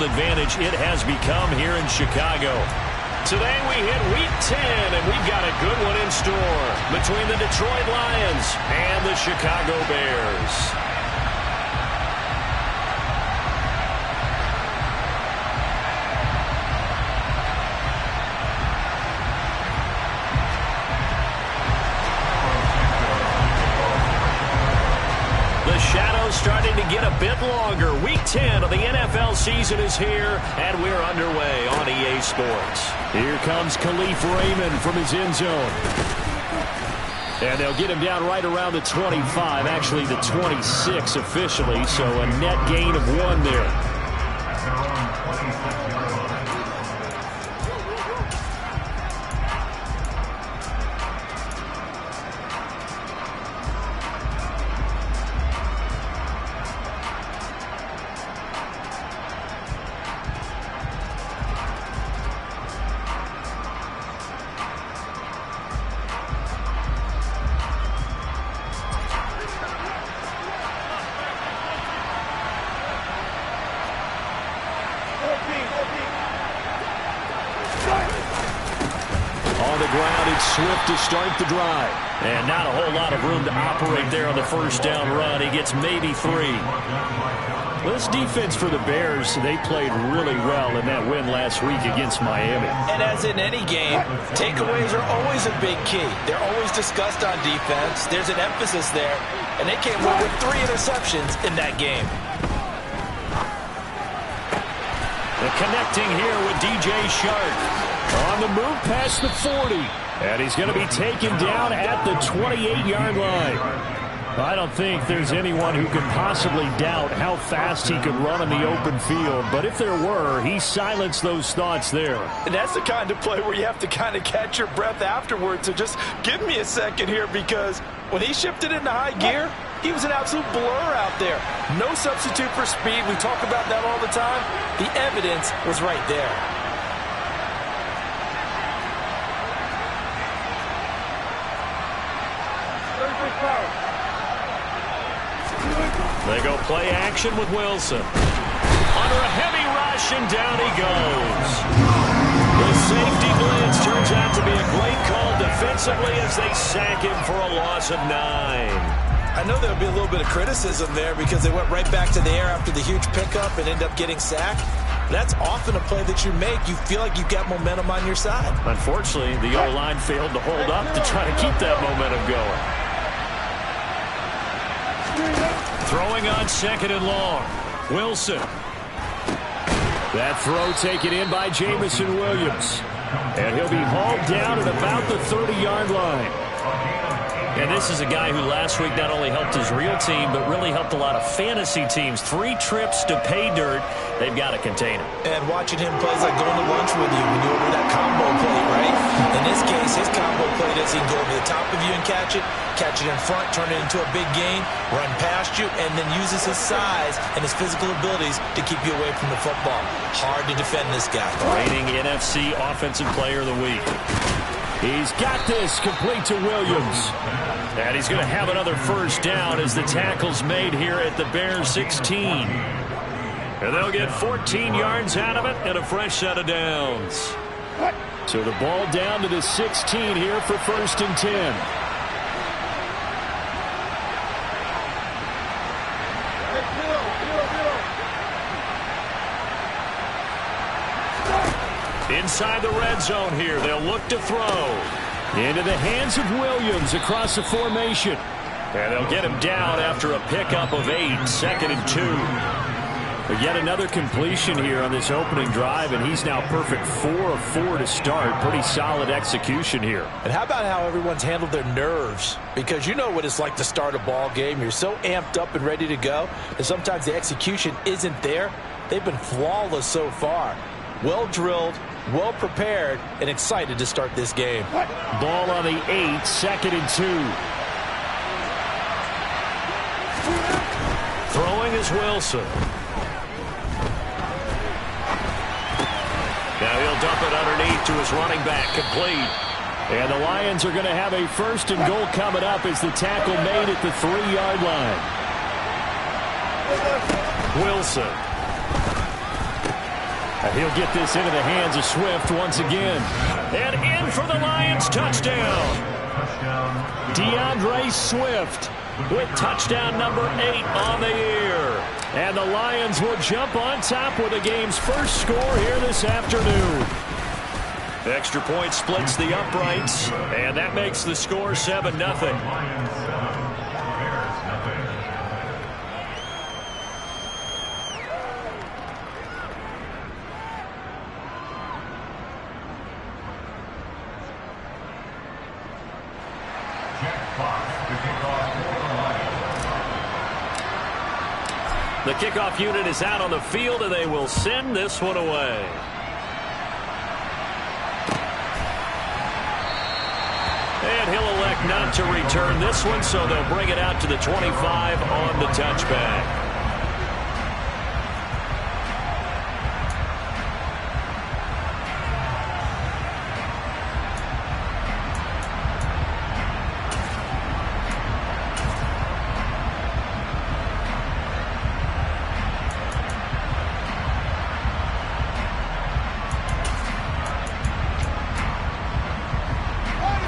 Advantage it has become here in Chicago. Today we hit Week 10, and we've got a good one in store between the Detroit Lions and the Chicago Bears. The shadow's starting to get a bit longer. Week 10 of the NFL season is here, and we're underway on EA Sports. Here comes Khalif Raymond from his end zone. And they'll get him down right around the 25, actually the 26 officially, so a net gain of 1 there. Swift to start the drive. And not a whole lot of room to operate there on the first down run. He gets maybe 3. Well, this defense for the Bears, they played really well in that win last week against Miami. And as in any game, takeaways are always a big key. They're always discussed on defense. There's an emphasis there. And they came away with 3 interceptions in that game. The connecting here with DJ Shark. On the move past the 40. And he's going to be taken down at the 28-yard line. I don't think there's anyone who can possibly doubt how fast he could run in the open field. But if there were, he silenced those thoughts there. And that's the kind of play where you have to kind of catch your breath afterwards. So just give me a second here, because when he shifted into high gear, he was an absolute blur out there. No substitute for speed. We talk about that all the time. The evidence was right there. They go play action with Wilson. Under a heavy rush, and down he goes. The safety blitz turns out to be a great call defensively as they sack him for a loss of 9. I know there'll be a little bit of criticism there because they went right back to the air after the huge pickup and end up getting sacked. That's often a play that you make. You feel like you've got momentum on your side. Unfortunately, the O-line failed to hold up to try to keep that momentum going. Throwing on 2nd and long. Wilson. That throw taken in by Jamison Williams. And he'll be hauled down at about the 30-yard line. And this is a guy who last week not only helped his real team, but really helped a lot of fantasy teams. 3 trips to pay dirt. They've got to contain him. And watching him play is like going to lunch with you when you order that combo plate, right? In this case, his combo plate is he can go over the top of you and catch it in front, turn it into a big gain, run past you, and then uses his size and his physical abilities to keep you away from the football. Hard to defend this guy. Reigning NFC Offensive Player of the Week. He's got this complete to Williams. And he's going to have another first down as the tackle's made here at the Bears 16. And they'll get 14 yards out of it and a fresh set of downs. So the ball down to the 16 here for 1st and 10. Inside the red zone here, they'll look to throw. Into the hands of Williams across the formation. And they'll get him down after a pickup of 8, 2nd and 2. But yet another completion here on this opening drive, and he's now perfect 4 of 4 to start. Pretty solid execution here. And how about how everyone's handled their nerves? Because you know what it's like to start a ball game. You're so amped up and ready to go, and sometimes the execution isn't there. They've been flawless so far. Well drilled, well prepared, and excited to start this game. Ball on the 8, 2nd and 2. Throwing is Wilson. Now he'll dump it underneath to his running back, complete. And the Lions are going to have a 1st and goal coming up as the tackle made at the 3-yard line. Wilson. And he'll get this into the hands of Swift once again. And in for the Lions touchdown. DeAndre Swift with touchdown number 8 on the year. And the Lions will jump on top with the game's first score here this afternoon. Extra point splits the uprights, and that makes the score 7-0. The kickoff unit is out on the field, and they will send this one away. And he'll elect not to return this one, so they'll bring it out to the 25 on the touchback.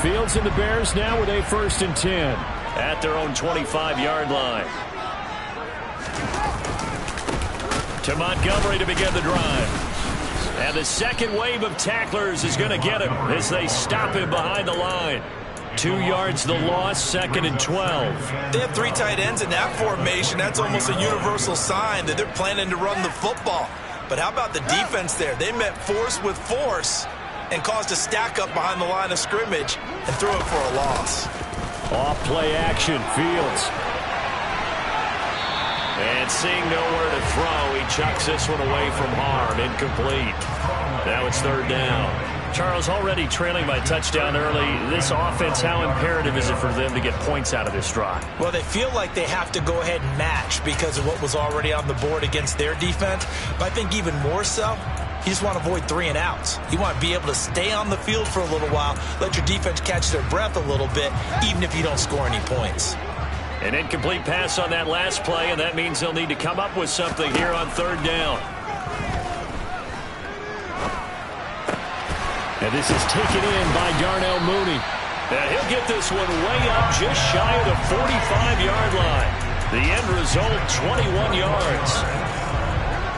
Fields and the Bears now with a 1st and 10 at their own 25-yard line. To Montgomery to begin the drive. And the second wave of tacklers is going to get him as they stop him behind the line. 2 yards the loss, 2nd and 12. They have 3 tight ends in that formation. That's almost a universal sign that they're planning to run the football. But how about the defense there? They met force with force and caused a stack up behind the line of scrimmage and threw it for a loss. Off play action, Fields. And seeing nowhere to throw, he chucks this one away from harm. Incomplete. Now it's 3rd down. Charles, already trailing by touchdown early. This offense, how imperative is it for them to get points out of this drive? Well, they feel like they have to go ahead and match because of what was already on the board against their defense. But I think even more so, you just want to avoid 3 and outs. You want to be able to stay on the field for a little while, let your defense catch their breath a little bit, even if you don't score any points. An incomplete pass on that last play, and that means they'll need to come up with something here on 3rd down. And this is taken in by Darnell Mooney. And he'll get this one way up just shy of the 45-yard line. The end result, 21 yards.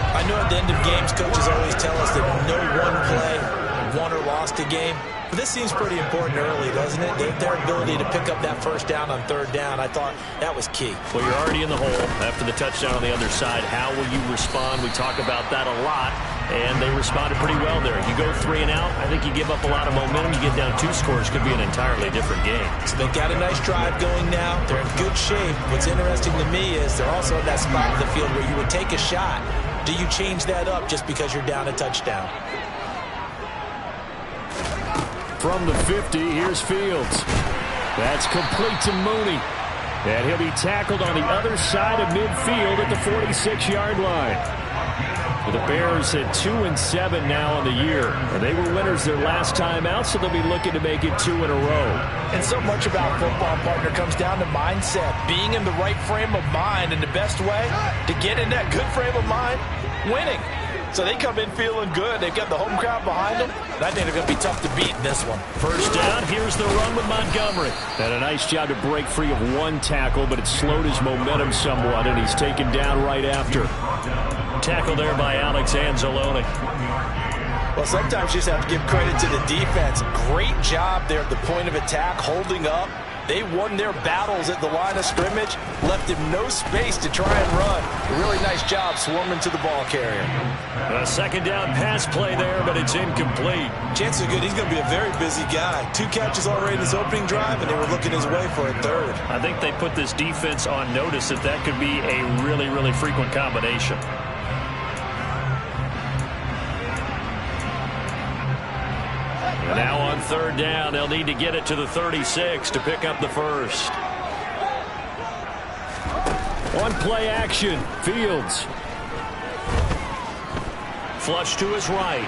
I know at the end of games, coaches always tell us that no one play won or lost a game. But this seems pretty important early, doesn't it? Their ability to pick up that 1st down on 3rd down, I thought that was key. Well, you're already in the hole after the touchdown on the other side. How will you respond? We talk about that a lot, and they responded pretty well there. You go 3 and out, I think you give up a lot of momentum. You get down 2 scores, could be an entirely different game. So they've got a nice drive going now. They're in good shape. What's interesting to me is they're also at that spot in the field where you would take a shot. Do you change that up just because you're down a touchdown? From the 50, here's Fields. That's complete to Mooney. And he'll be tackled on the other side of midfield at the 46-yard line. The Bears at 2-7 now on the year. And they were winners their last time out, so they'll be looking to make it 2 in a row. And so much about football, partner, comes down to mindset. Being in the right frame of mind, and the best way to get in that good frame of mind, winning. So they come in feeling good. They've got the home crowd behind them. And I think they're going to be tough to beat in this one. 1st down, here's the run with Montgomery. And a nice job to break free of 1 tackle, but it slowed his momentum somewhat, and he's taken down right after. Tackle there by Alex Anzalone. Well, sometimes you just have to give credit to the defense. Great job there at the point of attack, holding up. They won their battles at the line of scrimmage, left him no space to try and run. A really nice job swarming to the ball carrier. A 2nd down pass play there, but it's incomplete. Chances are good he's going to be a very busy guy. 2 catches already in his opening drive, and they were looking his way for a 3rd. I think they put this defense on notice that could be a really, really frequent combination. And now on 3rd down, they'll need to get it to the 36 to pick up the 1st. One play action, Fields. Flush to his right.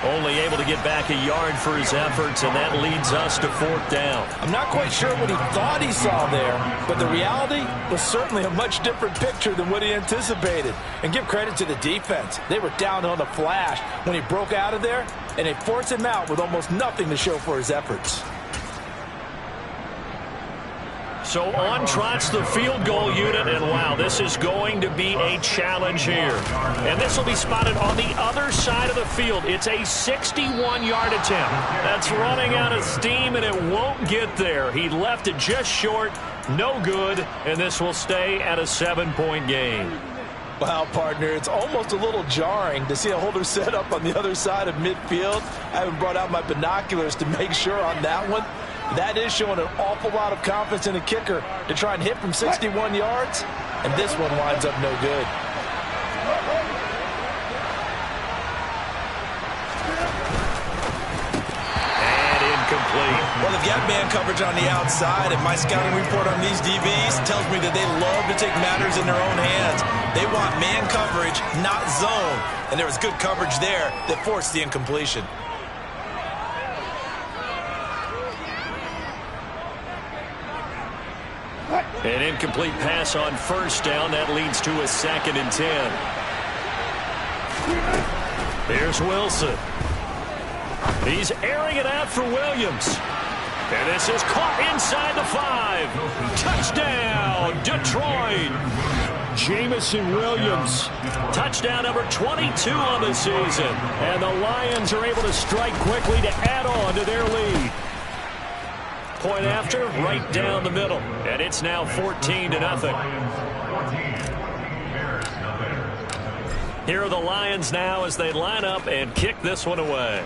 Only able to get back a yard for his efforts, and that leads us to 4th down. I'm not quite sure what he thought he saw there, but the reality was certainly a much different picture than what he anticipated. And give credit to the defense. They were down on the flash when he broke out of there, and they forced him out with almost nothing to show for his efforts. So on trots the field goal unit, and wow, this is going to be a challenge here. And this will be spotted on the other side of the field. It's a 61-yard attempt. That's running out of steam, and it won't get there. He left it just short, no good, and this will stay at a 7-point game. Wow, partner, it's almost a little jarring to see a holder set up on the other side of midfield. I haven't brought out my binoculars to make sure on that one. That is showing an awful lot of confidence in a kicker to try and hit from 61 yards, and this one winds up no good. And incomplete. Well, they've got man coverage on the outside, and my scouting report on these DBs tells me that they love to take matters in their own hands. They want man coverage, not zone, and there was good coverage there that forced the incompletion. An incomplete pass on 1st down. That leads to a 2nd and 10. Here's Wilson. He's airing it out for Williams. And this is caught inside the 5. Touchdown, Detroit. Jamison Williams. Touchdown number 22 on the season. And the Lions are able to strike quickly to add on to their lead. Point after, right down the middle. And it's now 14-0. Here are the Lions now as they line up and kick this one away.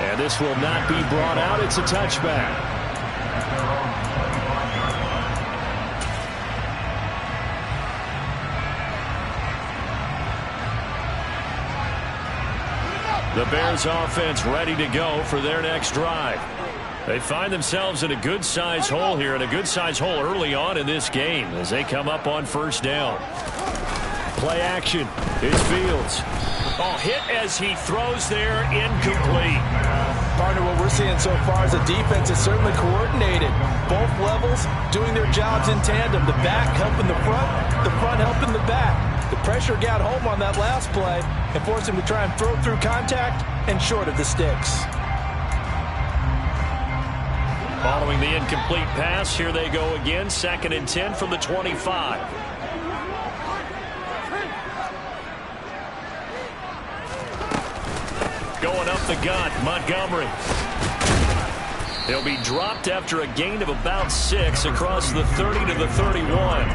And this will not be brought out. It's a touchback. The Bears offense ready to go for their next drive. They find themselves in a good-sized hole here, and a good-sized hole early on in this game as they come up on 1st down. Play action is Fields. Oh, hit as he throws there, incomplete. Partner, what we're seeing so far is the defense is certainly coordinated. Both levels doing their jobs in tandem. The back helping the front helping the back. The pressure got home on that last play and forced him to try and throw through contact and short of the sticks. Following the incomplete pass, here they go again. 2nd and 10 from the 25. Going up the gut, Montgomery. He'll be dropped after a gain of about 6 across the 30 to the 31.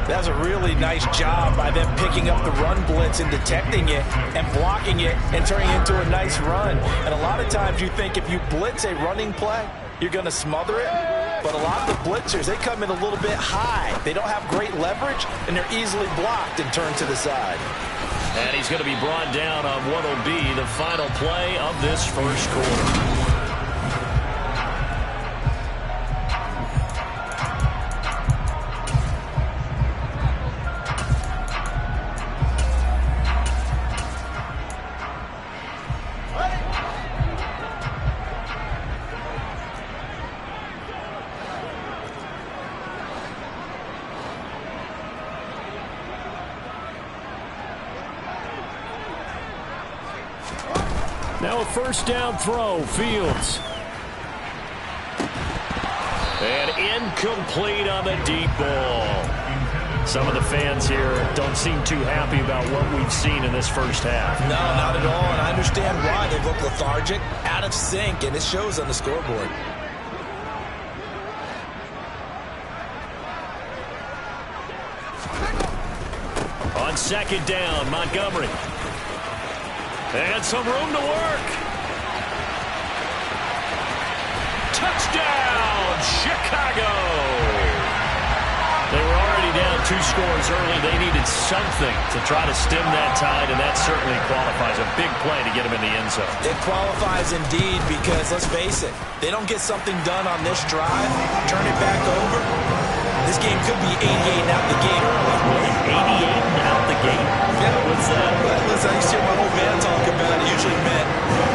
That's a really nice job by them picking up the run blitz and detecting it and blocking it and turning it into a nice run. And a lot of times you think if you blitz a running play, you're going to smother it. But a lot of the blitzers, they come in a little bit high. They don't have great leverage, and they're easily blocked and turned to the side. And he's going to be brought down on what will be the final play of this 1st quarter. Now a 1st down throw, Fields. And incomplete on the deep ball. Some of the fans here don't seem too happy about what we've seen in this 1st half. No, not at all, and I understand why. They look lethargic, out of sync, and it shows on the scoreboard. On 2nd down, Montgomery. And some room to work. Touchdown, Chicago. They were already down 2 scores early. They needed something to try to stem that tide, and that certainly qualifies. A big play to get them in the end zone. It qualifies indeed because, let's face it, they don't get something done on this drive, turn it back over. This game could be 88 out the gate early. 88 Yeah, what's that? Well, listen, I used to hear my old man talk about it. Usually meant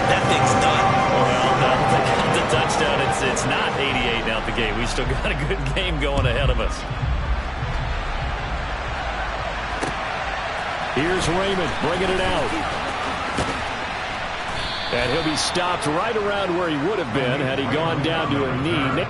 that thing's done. Well, no, they got the touchdown. It's not 88 out the game. We still got a good game going ahead of us. Here's Raymond bringing it out. And he'll be stopped right around where he would have been had he gone down to a knee.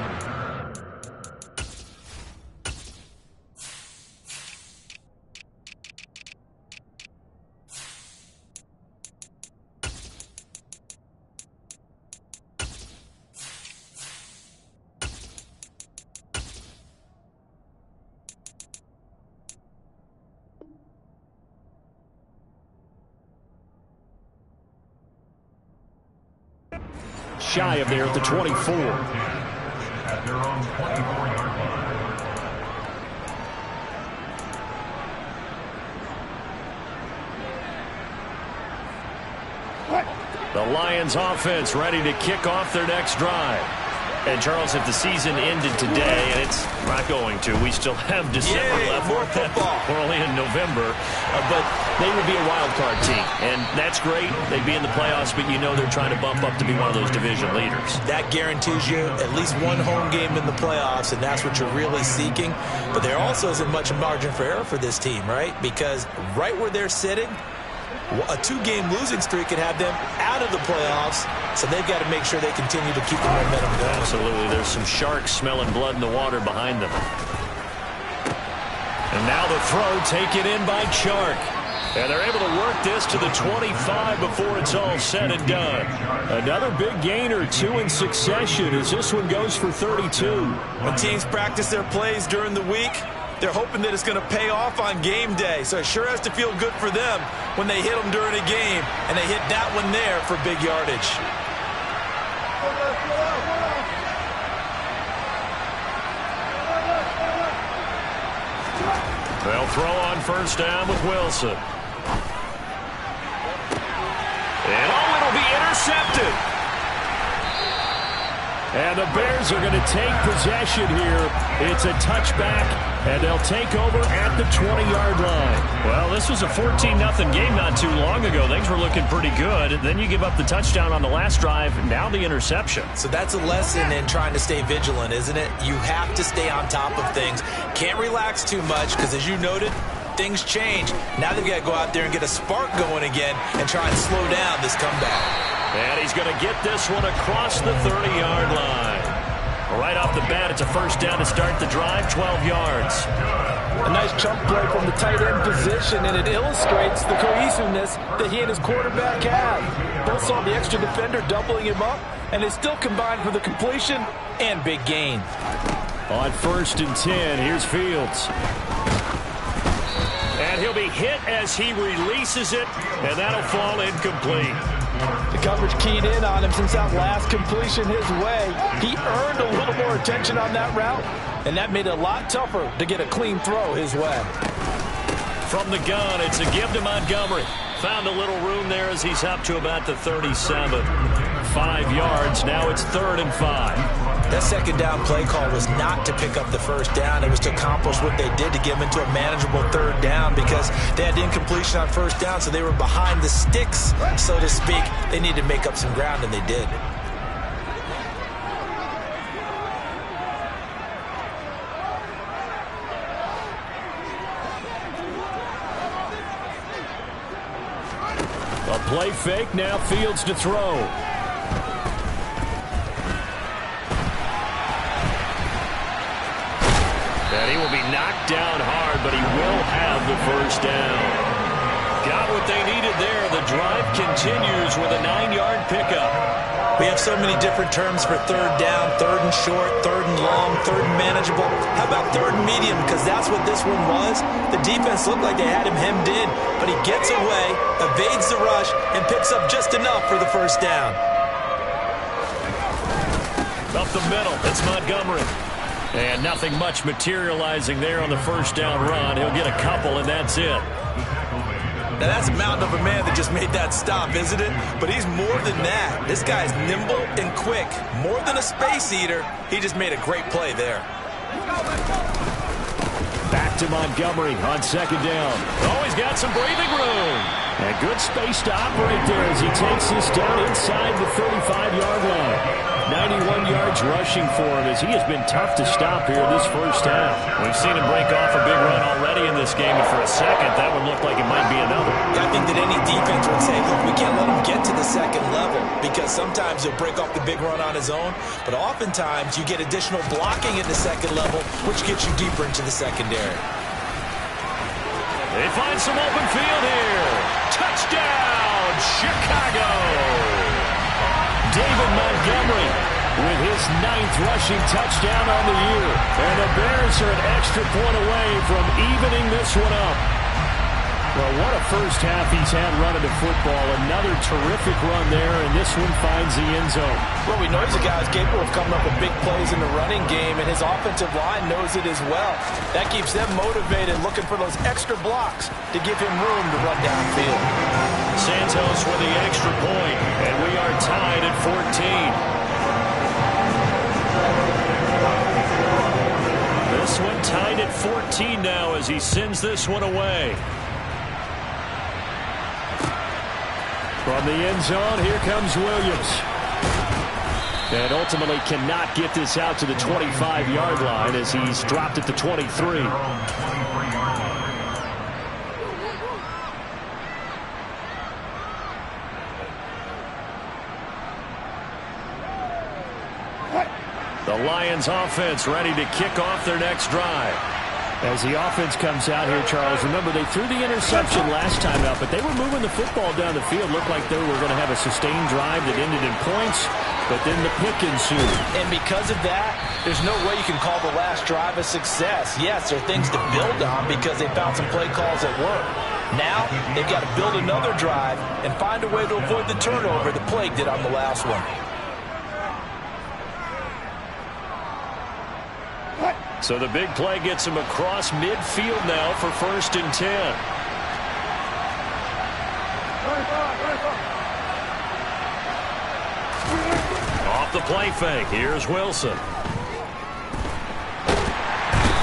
Shy of there at the 24. At their own 24-yard line. The Lions offense ready to kick off their next drive. And, Charles, if the season ended today, and it's not going to, we still have December left. More football. We're only in November. But they would be a wild card team. And that's great. They'd be in the playoffs, but you know they're trying to bump up to be one of those division leaders. That guarantees you at least one home game in the playoffs, and that's what you're really seeking. But there also isn't much margin for error for this team, right? Because right where they're sitting, a two-game losing streak could have them out of the playoffs, so they've got to make sure they continue to keep the momentum going. Absolutely. There's some sharks smelling blood in the water behind them. And now the throw taken in by Chark. And they're able to work this to the 25 before it's all said and done. Another big gain or two in succession as this one goes for 32. When teams practice their plays during the week, they're hoping that it's going to pay off on game day. So it sure has to feel good for them when they hit them during a game, and they hit that one there for big yardage. They'll throw on first down with Wilson. And it'll be intercepted. And the Bears are going to take possession here. It's a touchback, and they'll take over at the 20-yard line. Well, this was a 14-0 game not too long ago. Things were looking pretty good. Then you give up the touchdown on the last drive. Now the interception. So that's a lesson in trying to stay vigilant, isn't it? You have to stay on top of things. Can't relax too much because, as you noted, things change. Now they've got to go out there and get a spark going again and try and slow down this comeback. And he's going to get this one across the 30-yard line. Right off the bat, it's a first down to start the drive, 12 yards. A nice chunk play from the tight end position, and it illustrates the cohesiveness that he and his quarterback have. Both saw the extra defender doubling him up, and they still combined for the completion and big gain. On 1st and 10, here's Fields. And he'll be hit as he releases it, and that'll fall incomplete. The coverage keyed in on him since that last completion his way. He earned a little more attention on that route, and that made it a lot tougher to get a clean throw his way. From the gun, it's a give to Montgomery. Found a little room there as he's up to about the 37. 5 yards, now it's 3rd and 5. That second down play call was not to pick up the first down. It was to accomplish what they did to get them into a manageable 3rd down because they had incompletion on first down, so they were behind the sticks, so to speak. They needed to make up some ground, and they did. A play fake, now Fields to throw. And he will be knocked down hard, but he will have the first down. Got what they needed there. The drive continues with a 9-yard pickup. We have so many different terms for 3rd down, 3rd and short, 3rd and long, 3rd and manageable. How about 3rd and medium? Because that's what this one was. The defense looked like they had him hemmed in, but he gets away, evades the rush, and picks up just enough for the first down. Up the middle, it's Montgomery. And nothing much materializing there on the first down run. He'll get a couple, and that's it. Now, that's a mountain of a man that just made that stop, isn't it? But he's more than that. This guy's nimble and quick. More than a space eater, he just made a great play there. Back to Montgomery on second down. Oh, he's got some breathing room. And good space to operate there as he takes this down inside the 35-yard line. 91 yards rushing for him as he has been tough to stop here this first half. We've seen him break off a big run already in this game, and for a second, that would look like it might be another. I think that any defense would say, look, we can't let him get to the second level because sometimes he'll break off the big run on his own, but oftentimes you get additional blocking at the second level, which gets you deeper into the secondary. They find some open field here. Touchdown, Chicago! David Montgomery with his 9th rushing touchdown on the year. And the Bears are an extra point away from evening this one up. Well, what a first half he's had running the football. Another terrific run there, and this one finds the end zone. Well, we know he's a guy who's capable of coming up with big plays in the running game, and his offensive line knows it as well. That keeps them motivated, looking for those extra blocks to give him room to run downfield. Santos with the extra point, and we are tied at 14. This one tied at 14 now as he sends this one away. From the end zone, here comes Williams. And ultimately cannot get this out to the 25-yard line as he's dropped at the 23. The Lions offense ready to kick off their next drive. As the offense comes out here, Charles, remember they threw the interception last time out, but they were moving the football down the field. Looked like they were going to have a sustained drive that ended in points, but then the pick ensued. And because of that, there's no way you can call the last drive a success. Yes, there are things to build on because they found some play calls that work. Now, they've got to build another drive and find a way to avoid the turnover the Plague did on the last one. So the big play gets him across midfield now for 1st and 10. Off the play fake. Here's Wilson.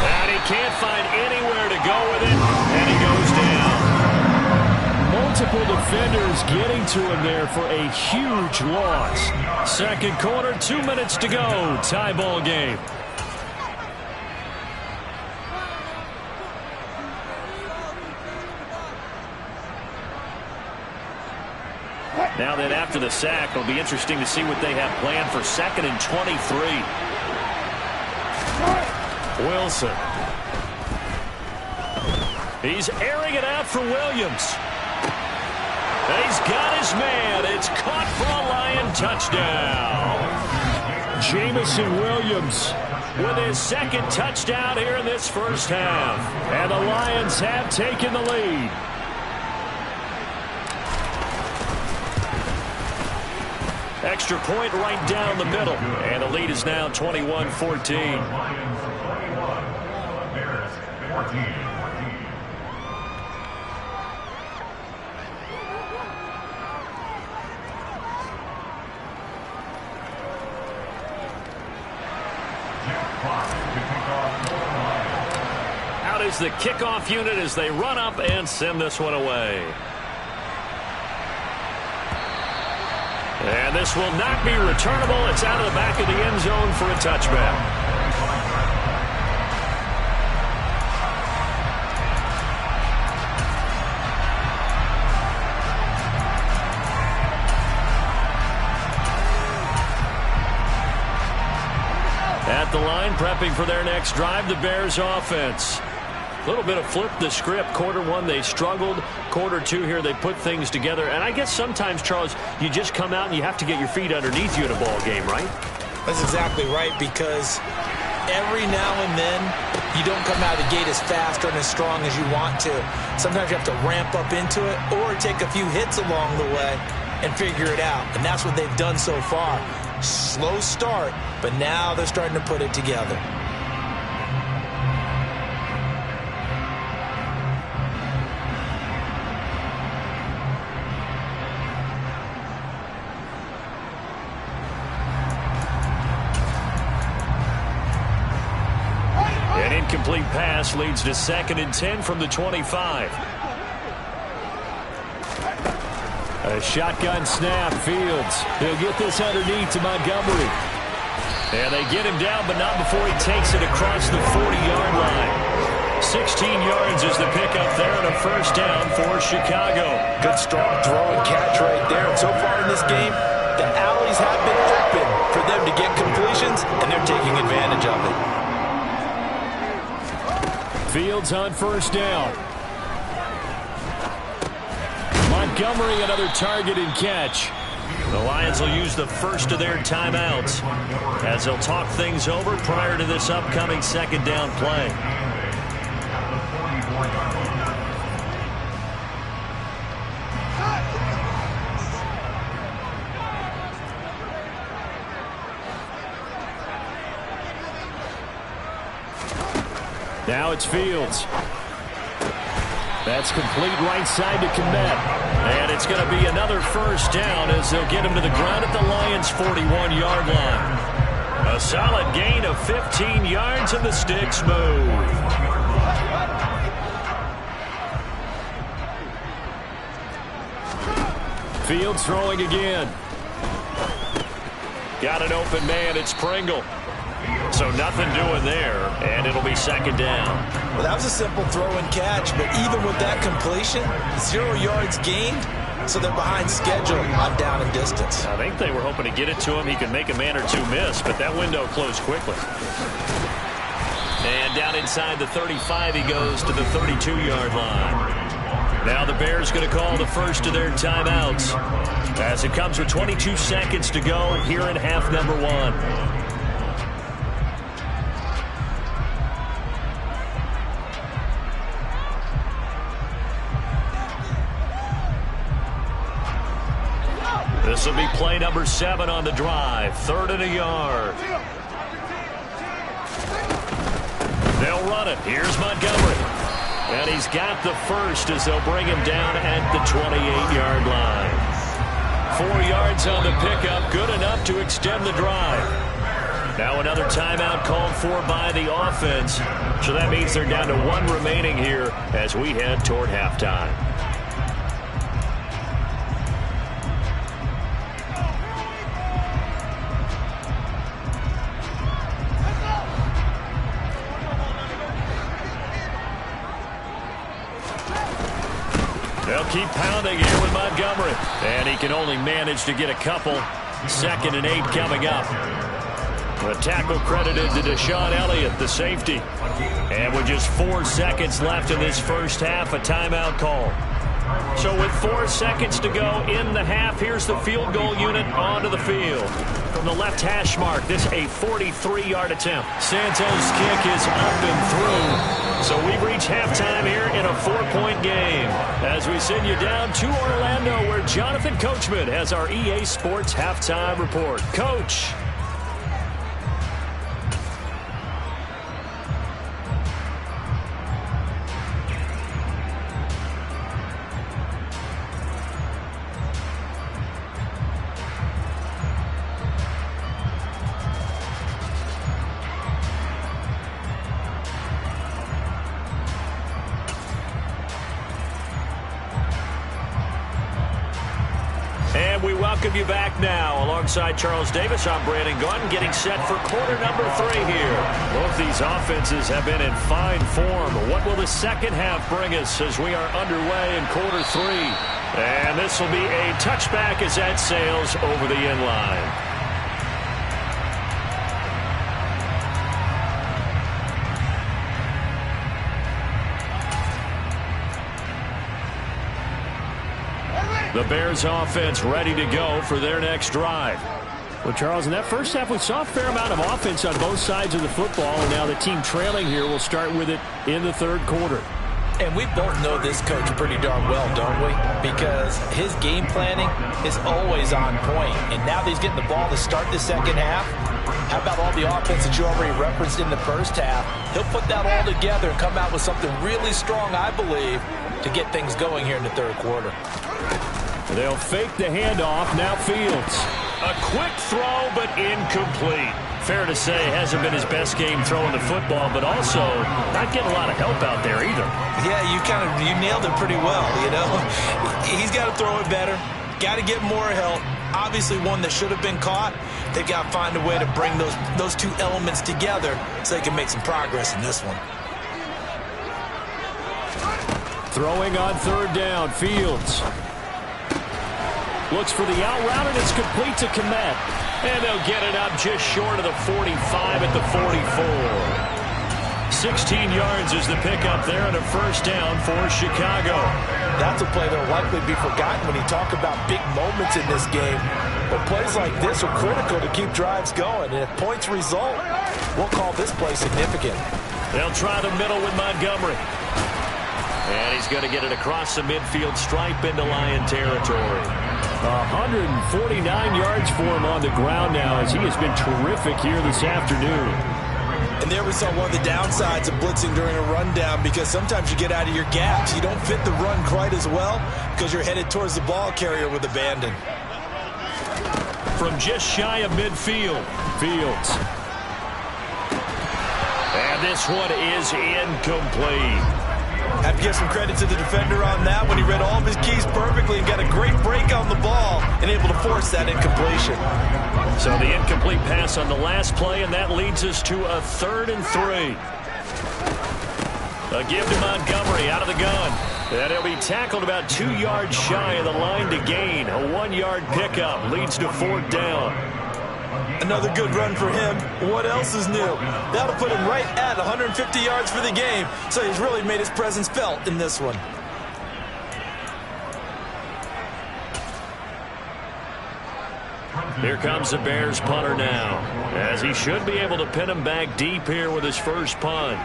And he can't find anywhere to go with it, and he goes down. Multiple defenders getting to him there for a huge loss. Second quarter, 2 minutes to go. Tie ball game. Now then, after the sack, it'll be interesting to see what they have planned for 2nd and 23. Wilson. He's airing it out for Williams. And he's got his man. It's caught for a Lion touchdown. Jamison Williams with his 2nd touchdown here in this first half. And the Lions have taken the lead. Extra point right down the middle. And the lead is now 21-14. Out is the kickoff unit as they run up and send this one away. And this will not be returnable. It's out of the back of the end zone for a touchback. At the line, prepping for their next drive, the Bears offense. A little bit of flip the script. Quarter one, they struggled. Quarter two here, they put things together. And I guess sometimes, Charles, you just come out and you have to get your feet underneath you in a ball game, right? That's exactly right, because every now and then you don't come out of the gate as fast or as strong as you want to. Sometimes you have to ramp up into it or take a few hits along the way and figure it out. And that's what they've done so far. Slow start, but now they're starting to put it together. incomplete pass leads to 2nd and 10 from the 25. A shotgun snap, Fields. He'll get this underneath to Montgomery. And they get him down, but not before he takes it across the 40-yard line. 16 yards is the pickup there, and a first down for Chicago. Good strong throw and catch right there. And so far in this game, the alleys have been open for them to get completions, and they're taking advantage of it. Fields on first down. Montgomery, another target and catch. The Lions will use the first of their timeouts as they'll talk things over prior to this upcoming 2nd down play. Now it's Fields. That's complete right side to Kmet. And it's going to be another first down as they'll get him to the ground at the Lions' 41-yard line. A solid gain of 15 yards, and the sticks move. Fields throwing again. Got an open man. It's Pringle. So nothing doing there, and it'll be 2nd down. Well, that was a simple throw and catch, but even with that completion, 0 yards gained, so they're behind schedule on down and distance. I think they were hoping to get it to him. He could make a man or two miss, but that window closed quickly. And down inside the 35, he goes to the 32-yard line. Now the Bears going to call the first of their timeouts as it comes with 22 seconds to go here in half number 1. This will be play number 7 on the drive. 3rd and a yard. They'll run it. Here's Montgomery. And he's got the first as they'll bring him down at the 28-yard line. 4 yards on the pickup. Good enough to extend the drive. Now another timeout called for by the offense. So that means they're down to 1 remaining here as we head toward halftime. They'll keep pounding here with Montgomery. And he can only manage to get a couple. 2nd and 8 coming up. The tackle credited to Deshaun Elliott, the safety. And with just 4 seconds left in this first half, a timeout call. So with 4 seconds to go in the half, here's the field goal unit onto the field. From the left hash mark, this a 43-yard attempt. Santos' kick is up and through. So we reach halftime here in a 4-point game as we send you down to Orlando where Jonathan Coachman has our EA Sports halftime report. Coach. And we welcome you back now. Alongside Charles Davis, I'm Brandon Gaudin, getting set for quarter number 3 here. Both these offenses have been in fine form. What will the second half bring us as we are underway in quarter 3? And this will be a touchback as that sails over the end line. The Bears offense ready to go for their next drive. Well, Charles, in that first half, we saw a fair amount of offense on both sides of the football, and now the team trailing here will start with it in the third quarter. And we both know this coach pretty darn well, don't we? Because his game planning is always on point. And now that he's getting the ball to start the second half, how about all the offense that you already referenced in the first half? He'll put that all together and come out with something really strong, I believe, to get things going here in the third quarter. They'll fake the handoff. Now Fields. A quick throw, but incomplete. fair to say hasn't been his best game throwing the football, but also not getting a lot of help out there either. Yeah, you nailed it pretty well, you know. He's got to throw it better, got to get more help. Obviously one that should have been caught. They've got to find a way to bring those two elements together so they can make some progress in this one. Throwing on third down, Fields. Looks for the out route, and it's complete to Komet. And they'll get it up just short of the 45 at the 44. 16 yards is the pickup there and a first down for Chicago. That's a play that will likely be forgotten when you talk about big moments in this game. But plays like this are critical to keep drives going. And if points result, we'll call this play significant. They'll try the middle with Montgomery. And he's going to get it across the midfield stripe into Lion territory. 149 yards for him on the ground now as he has been terrific here this afternoon. And there we saw one of the downsides of blitzing during a rundown, because sometimes you get out of your gaps. You don't fit the run quite as well because you're headed towards the ball carrier with abandon. From just shy of midfield, Fields. And this one is incomplete. Have to give some credit to the defender on that when he read all of his keys perfectly and got a great break on the ball and able to force that incompletion. So the incomplete pass on the last play, and that leads us to a 3rd and 3. A give to Montgomery out of the gun. And he'll be tackled about 2 yards shy of the line to gain. A 1-yard pickup leads to 4th down. Another good run for him. What else is new? That'll put him right at 150 yards for the game. So he's really made his presence felt in this one. Here comes the Bears punter now, as he should be able to pin him back deep here with his first punt.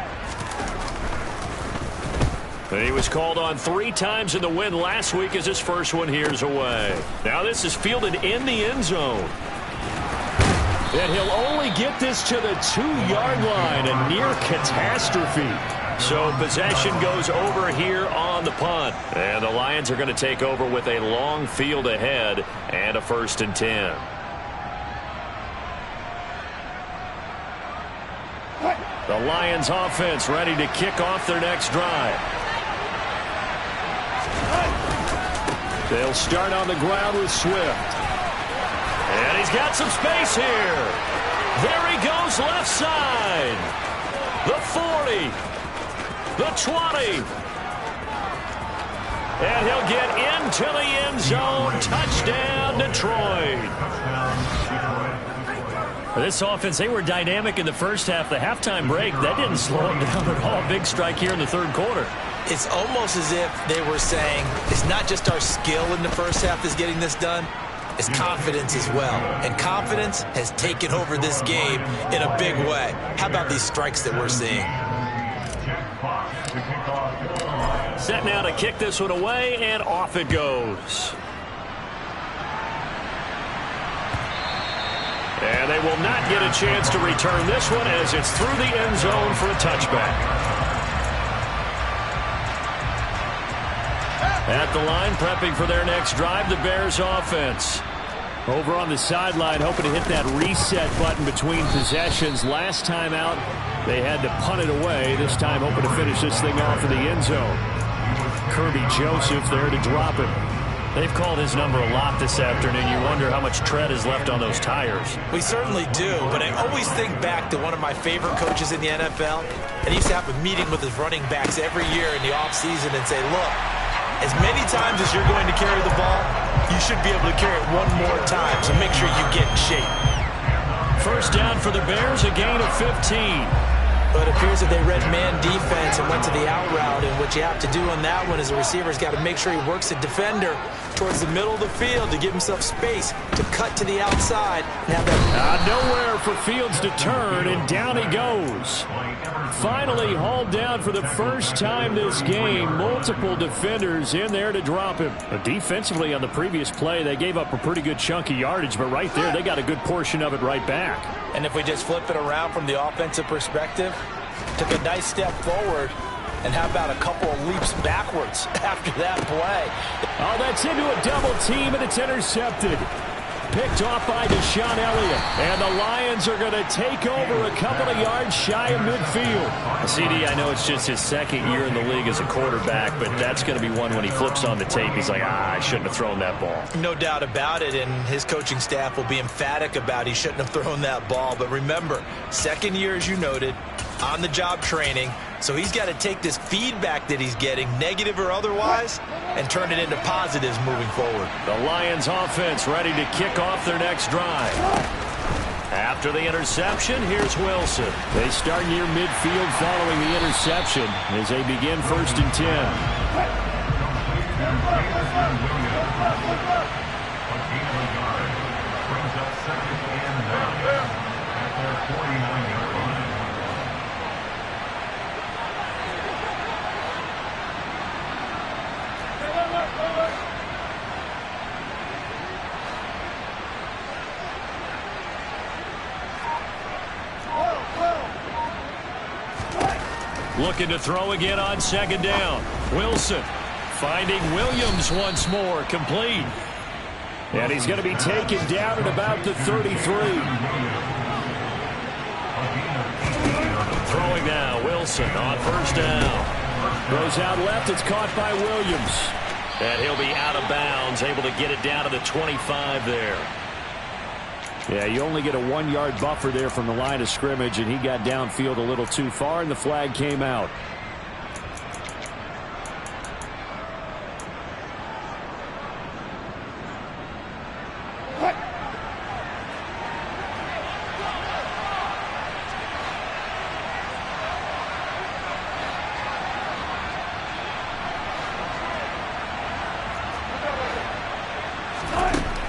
He was called on 3 times in the win last week as his first one here's away. Now this is fielded in the end zone. And he'll only get this to the 2-yard line, a near catastrophe. So possession goes over here on the punt. And the Lions are going to take over with a long field ahead and a 1st and 10. The Lions offense ready to kick off their next drive. They'll start on the ground with Swift. And he's got some space here. There he goes left side. The 40. The 20. And he'll get into the end zone. Touchdown, Detroit. This offense, they were dynamic in the first half. The halftime break, that didn't slow them down at all. Big strike here in the 3rd quarter. It's almost as if they were saying, it's not just our skill in the first half that's getting this done. It's confidence as well. And confidence has taken over this game in a big way. How about these strikes that we're seeing? Set now to kick this one away, and off it goes. And they will not get a chance to return this one as it's through the end zone for a touchback. At the line, prepping for their next drive, the Bears offense. Over on the sideline, hoping to hit that reset button between possessions. Last time out, they had to punt it away. This time, hoping to finish this thing off in the end zone. Kirby Joseph there to drop it. They've called his number a lot this afternoon. You wonder how much tread is left on those tires. We certainly do, but I always think back to one of my favorite coaches in the NFL. And he used to have a meeting with his running backs every year in the offseason and say, look, as many times as you're going to carry the ball, you should be able to carry it one more time, so make sure you get in shape. First down for the Bears, a gain of 15. But it appears that they read man defense and went to the out route, and what you have to do on that one is the receiver's got to make sure he works the defender towards the middle of the field to give himself space to cut to the outside. And have that nowhere for Fields to turn, and down he goes. Finally hauled down for the first time this game. Multiple defenders in there to drop him. Defensively on the previous play, they gave up a pretty good chunk of yardage, but right there, they got a good portion of it right back. And if we just flip it around from the offensive perspective, took a nice step forward, and how about a couple of leaps backwards after that play? Oh, that's into a double team, and it's intercepted. picked off by Deshaun Elliott. And the Lions are going to take over a couple of yards shy of midfield. CD, I know it's just his second year in the league as a quarterback, but that's going to be one when he flips on the tape. He's like, I shouldn't have thrown that ball. No doubt about it, and his coaching staff will be emphatic about he shouldn't have thrown that ball. But remember, second year, as you noted, on-the-job training. So he's got to take this feedback that he's getting, negative or otherwise, and turn it into positives moving forward. The Lions offense ready to kick off their next drive. After the interception, here's Wilson. They start near midfield following the interception as they begin 1st and 10. Brings up 2nd and 9 at their 49-yard line. Looking to throw again on 2nd down. Wilson finding Williams once more, complete. And he's going to be taken down at about the 33. Throwing now, Wilson on 1st down. Goes out left, it's caught by Williams. And he'll be out of bounds, able to get it down to the 25 there. Yeah, you only get a 1-yard buffer there from the line of scrimmage, and he got downfield a little too far, and the flag came out.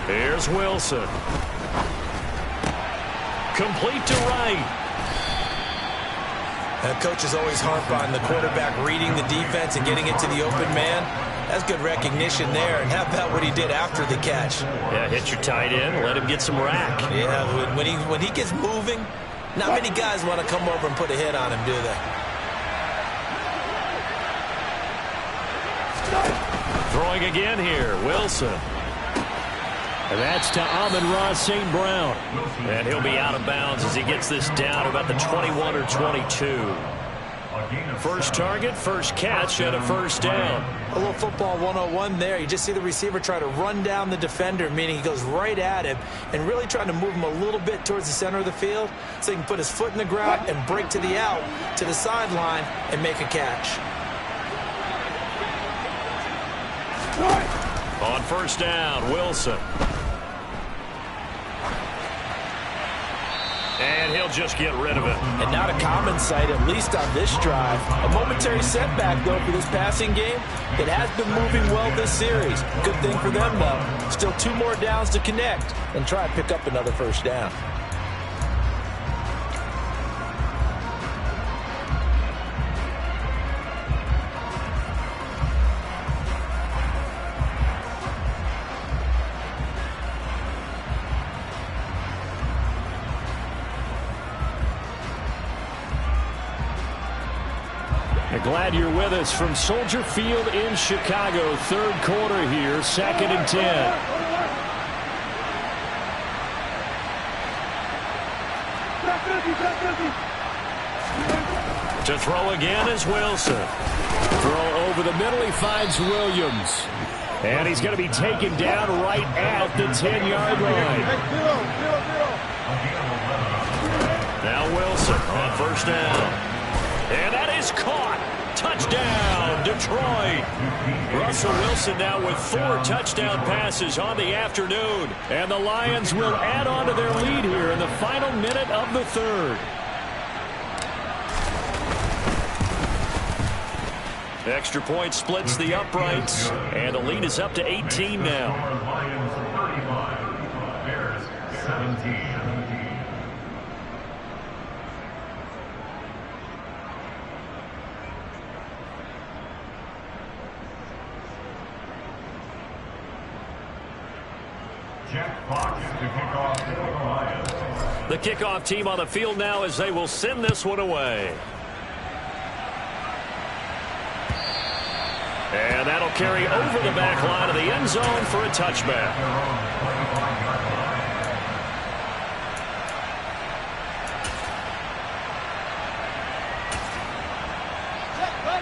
Here's Wilson. Complete to Wright. Coach is always harp on the quarterback reading the defense and getting it to the open man. That's good recognition there. And how about what he did after the catch? Yeah, hit your tight end, let him get some rack. Yeah, when he gets moving, not many guys want to come over and put a hit on him, do they? Throwing again here, Wilson. And that's to Amon-Ra St. Brown. And he'll be out of bounds as he gets this down about the 21 or 22. First target, first catch, and a 1st down. A little football 101 there. You just see the receiver try to run down the defender, meaning he goes right at him and really trying to move him a little bit towards the center of the field so he can put his foot in the ground and break to the out, to the sideline, and make a catch. On 1st down, Wilson. And he'll just get rid of it. And not a common sight, at least on this drive. A momentary setback, though, for this passing game. It has been moving well this series. Good thing for them, though. Still 2 more downs to connect and try and pick up another 1st down. Glad you're with us from Soldier Field in Chicago. 3rd quarter here, 2nd and 10. To throw again is Wilson. Throw over the middle, he finds Williams. And he's going to be taken down right at the 10-yard line. Now Wilson on 1st down. And that is caught. Touchdown, Detroit. Russell Wilson now with 4 touchdown passes on the afternoon. And the Lions will add on to their lead here in the final minute of the 3rd. Extra point splits the uprights. And the lead is up to 18 now. Lions 35, Bears 17. The kickoff team on the field now as they will send this one away. And that'll carry over the back line of the end zone for a touchback.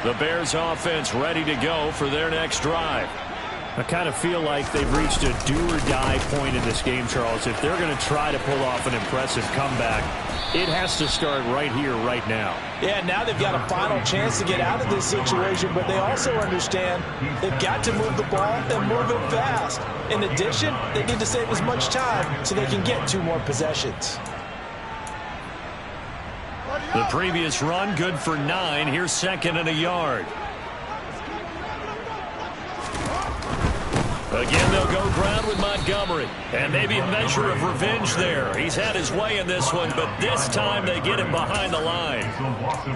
The Bears offense ready to go for their next drive. I kind of feel like they've reached a do-or-die point in this game, Charles. If they're going to try to pull off an impressive comeback, it has to start right here, right now. Yeah, now they've got a final chance to get out of this situation, but they also understand they've got to move the ball and move it fast. In addition, they need to save as much time so they can get 2 more possessions. The previous run good for 9. Here's 2nd and a yard. Again, they'll go ground with Montgomery. And maybe a measure of revenge there. He's had his way in this one, but this time they get him behind the line.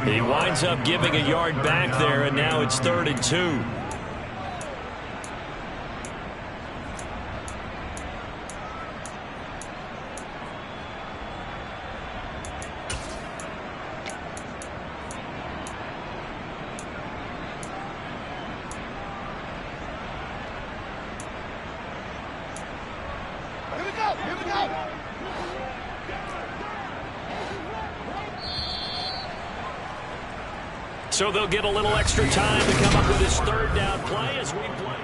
He winds up giving a yard back there, and now it's 3rd and 2. So they'll get a little extra time to come up with his 3rd down play as we play.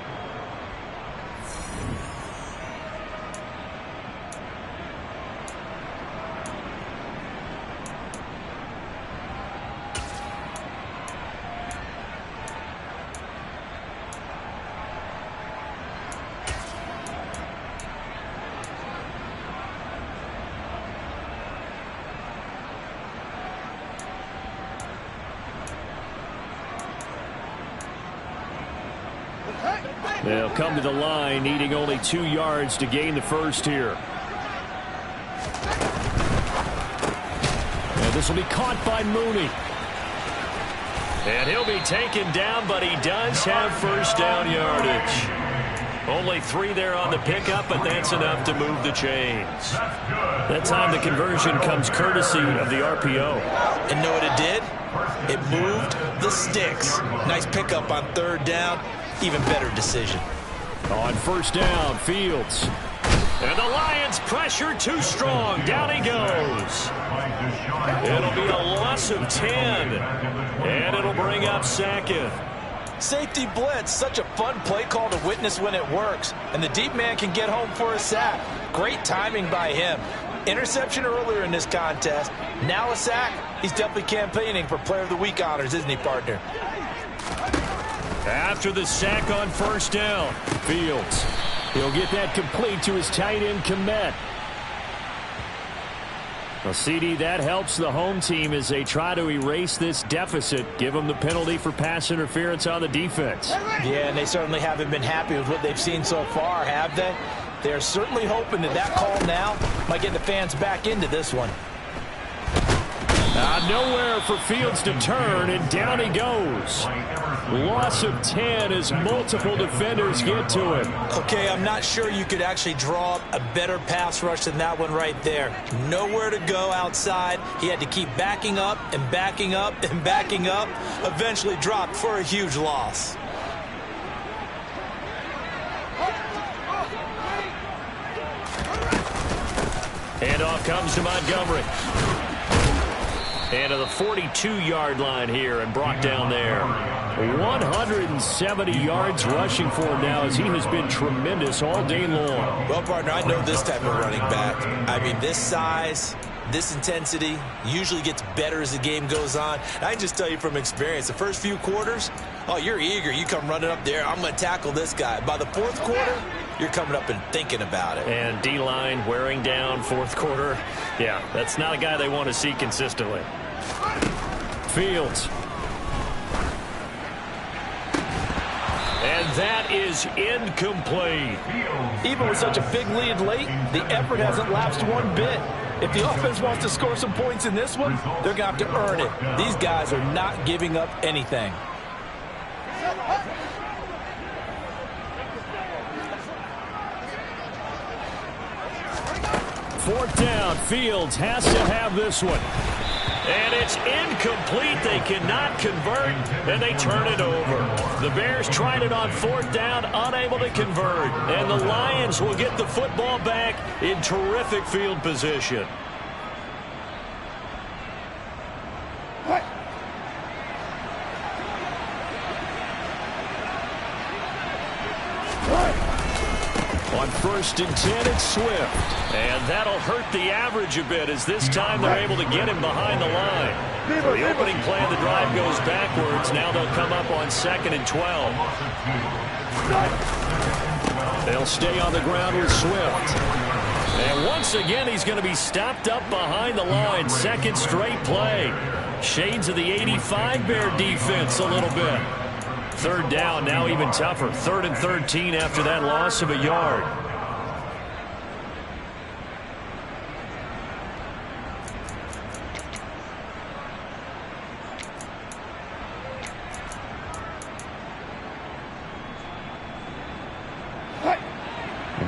They'll come to the line, needing only 2 yards to gain the first here. And this will be caught by Mooney. And he'll be taken down, but he does have first down yardage. Only 3 there on the pickup, but that's enough to move the chains. That time the conversion comes courtesy of the RPO. And know what it did? It moved the sticks. Nice pickup on 3rd down. Even better decision. On 1st down, Fields. And the Lions pressure too strong. Down he goes. It'll be a loss of 10. And it'll bring up 2nd. Safety blitz, such a fun play call to witness when it works. And the deep man can get home for a sack. Great timing by him. Interception earlier in this contest. Now a sack. He's definitely campaigning for Player of the Week honors, isn't he, partner? After the sack on 1st down, Fields. He'll get that complete to his tight end, Komet. Well, CD, that helps the home team as they try to erase this deficit. Give them the penalty for pass interference on the defense. Yeah, and they certainly haven't been happy with what they've seen so far, have they? They're certainly hoping that call now might get the fans back into this one. Nowhere for Fields to turn, and down he goes. Loss of 10 as multiple defenders get to him. Okay, I'm not sure you could actually draw up a better pass rush than that one right there. Nowhere to go outside. He had to keep backing up and backing up and backing up. Eventually dropped for a huge loss. Handoff comes to Montgomery. And to the 42-yard line here and brought down there. 170 yards rushing for him now as he has been tremendous all day long. Well, partner, I know this type of running back. I mean, this size, this intensity usually gets better as the game goes on. I can just tell you from experience, the first few quarters, oh, you're eager. You come running up there, I'm going to tackle this guy. By the 4th quarter, you're coming up and thinking about it. And D-line wearing down 4th quarter. Yeah, that's not a guy they want to see consistently. Fields. And that is incomplete. Even with such a big lead late, the effort hasn't lapsed one bit. If the offense wants to score some points in this one, they're going to have to earn it. These guys are not giving up anything. Fourth down, Fields has to have this one. And it's incomplete. They cannot convert, and they turn it over. The Bears tried it on 4th down, unable to convert. And the Lions will get the football back in terrific field position. On 1st and 10, it's Swift. And that'll hurt the average a bit as this time they're able to get him behind the line. For the opening play of the drive goes backwards. Now they'll come up on 2nd and 12. They'll stay on the ground with Swift. And once again, he's going to be stopped up behind the line. 2nd straight play. Shades of the 85 Bear defense a little bit. 3rd down, now even tougher. 3rd and 13 after that loss of a yard.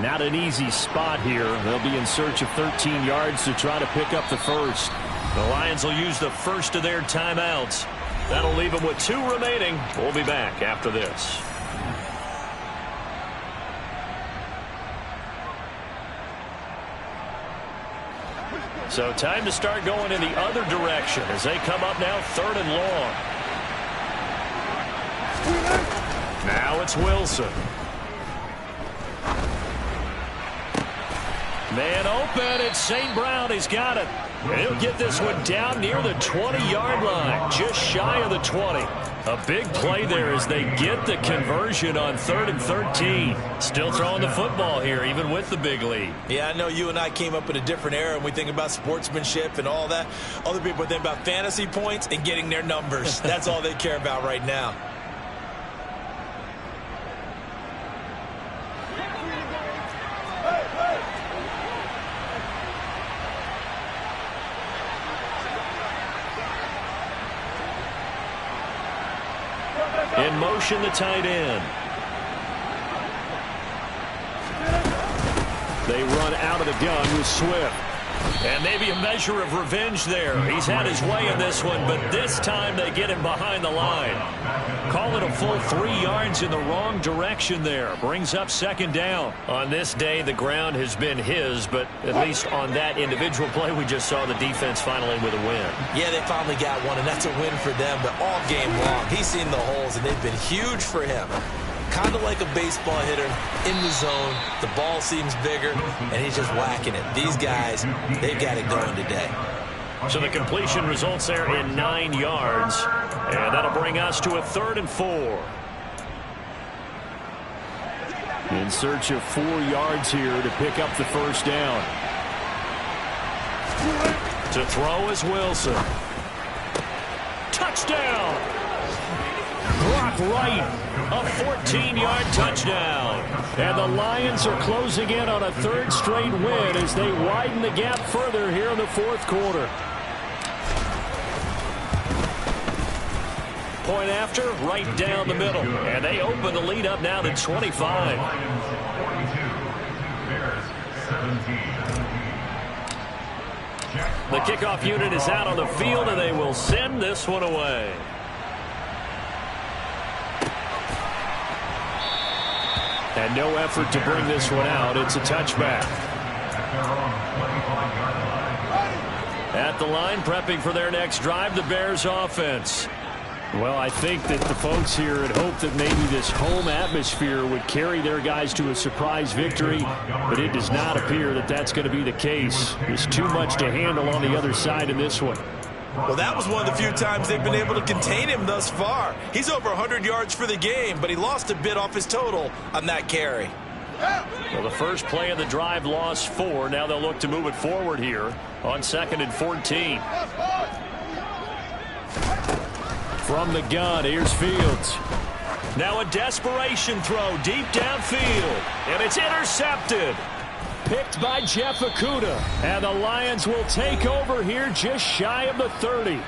Not an easy spot here. They'll be in search of 13 yards to try to pick up the first. The Lions will use the first of their timeouts. That'll leave them with 2 remaining. We'll be back after this. So time to start going in the other direction as they come up now 3rd and long. Now it's Wilson. Man open, it's St. Brown. He's got it. And he'll get this one down near the 20-yard line, just shy of the 20. A big play there as they get the conversion on 3rd and 13. Still throwing the football here, even with the big lead. Yeah, I know you and I came up in a different era, and we think about sportsmanship and all that. Other people think about fantasy points and getting their numbers. That's all they care about right now. In motion, the tight end. They run out of the gun with Swift. And maybe a measure of revenge there. He's had his way in this one, but this time they get him behind the line. Call it a full 3 yards in the wrong direction there. Brings up 2nd down. On this day, the ground has been his, but at least on that individual play, we just saw the defense finally with a win. Yeah, they finally got one, and that's a win for them, but all game long, he's seen the holes, and they've been huge for him. Kind of like a baseball hitter in the zone. The ball seems bigger, and he's just whacking it. These guys, they've got it going today. So the completion results there in 9 yards, and that'll bring us to a 3rd and 4. In search of 4 yards here to pick up the first down. To throw is Wilson. Touchdown! Block right. A 14-yard touchdown. And the Lions are closing in on a 3rd straight win as they widen the gap further here in the 4th quarter. Point after, right down the middle. And they open the lead up now to 25. The kickoff unit is out on the field, and they will send this one away. And no effort to bring this one out. It's a touchback. At the line, prepping for their next drive, the Bears offense. Well, I think that the folks here had hoped that maybe this home atmosphere would carry their guys to a surprise victory, but it does not appear that that's going to be the case. There's too much to handle on the other side in this one. Well, that was one of the few times they've been able to contain him thus far. He's over 100 yards for the game, but he lost a bit off his total on that carry. Well, the first play of the drive lost 4. Now they'll look to move it forward here on 2nd and 14. From the gun, here's Fields. Now a desperation throw deep downfield, and it's intercepted. Picked by Jeff Okudah. And the Lions will take over here just shy of the 30.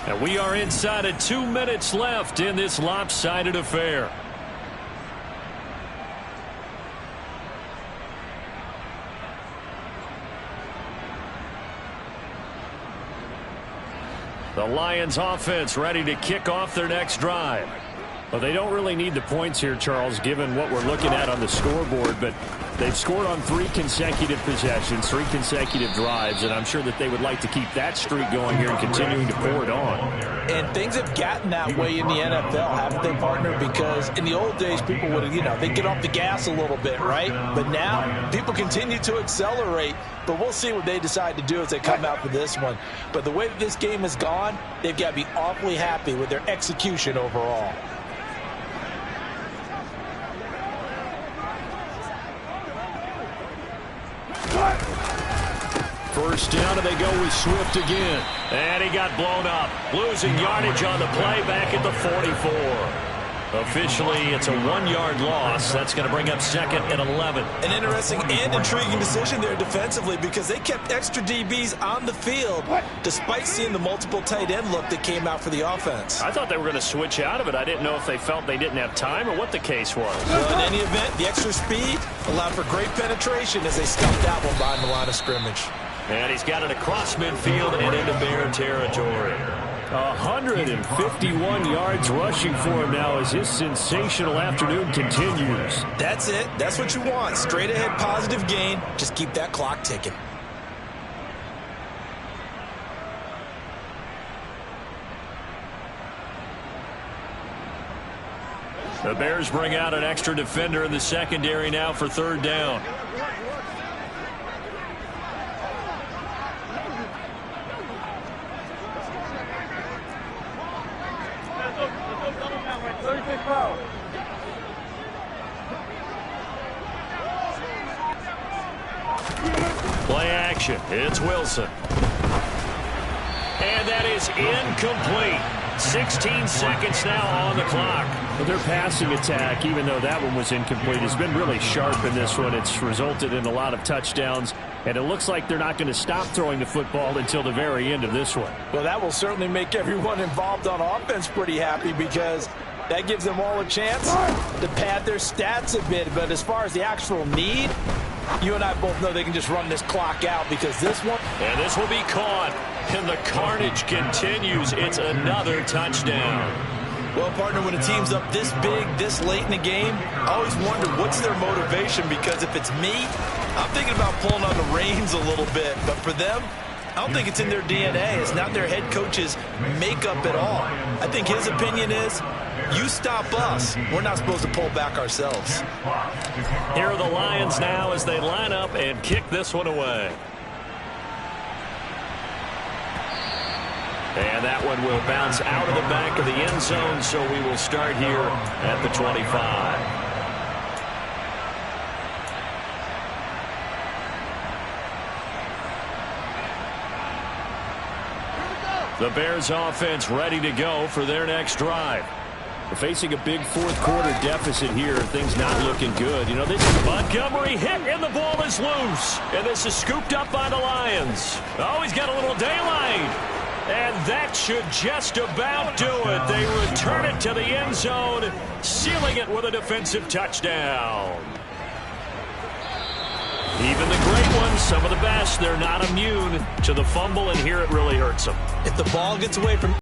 And we are inside of 2 minutes left in this lopsided affair. The Lions offense ready to kick off their next drive. Well, they don't really need the points here, Charles, given what we're looking at on the scoreboard, but they've scored on 3 consecutive possessions, 3 consecutive drives, and I'm sure that they would like to keep that streak going here and continuing to pour it on. And things have gotten that way in the NFL, haven't they, partner? Because in the old days, people would, they get off the gas a little bit, right? But now, people continue to accelerate, but we'll see what they decide to do as they come out for this one. But the way that this game has gone, they've got to be awfully happy with their execution overall. First down, and they go with Swift again. And he got blown up. Losing yardage on the play back at the 44. Officially, it's a 1-yard loss. That's going to bring up 2nd and 11. An interesting and intriguing decision there defensively because they kept extra DBs on the field despite seeing the multiple tight end look that came out for the offense. I thought they were going to switch out of it. I didn't know if they felt they didn't have time or what the case was. Well, in any event, the extra speed allowed for great penetration as they stuffed that one behind the line of scrimmage. And he's got it across midfield and into Bear territory. 151 yards rushing for him now as his sensational afternoon continues. That's it. That's what you want. Straight ahead positive gain. Just keep that clock ticking. The Bears bring out an extra defender in the secondary now for 3rd down. Play action. It's Wilson. And that is incomplete. 16 seconds now on the clock. But their passing attack, even though that one was incomplete, has been really sharp in this one. It's resulted in a lot of touchdowns, and it looks like they're not going to stop throwing the football until the very end of this one. Well, that will certainly make everyone involved on offense pretty happy because that gives them all a chance to pad their stats a bit. But as far as the actual need, you and I both know they can just run this clock out because this one. And this will be caught. And the carnage continues. It's another touchdown. Well, partner, when a team's up this big, this late in the game, I always wonder what's their motivation because if it's me, I'm thinking about pulling on the reins a little bit. But for them, I don't think it's in their DNA. It's not their head coach's makeup at all. I think his opinion is, you stop us. We're not supposed to pull back ourselves. Here are the Lions now as they line up and kick this one away. And that one will bounce out of the back of the end zone, so we will start here at the 25. The Bears offense ready to go for their next drive. We're facing a big 4th quarter deficit here. Things not looking good. This is Montgomery hit, and the ball is loose. And this is scooped up by the Lions. Oh, he's got a little daylight. And that should just about do it. They return it to the end zone, sealing it with a defensive touchdown. Even the great ones, some of the best, they're not immune to the fumble, and here it really hurts them. If the ball gets away from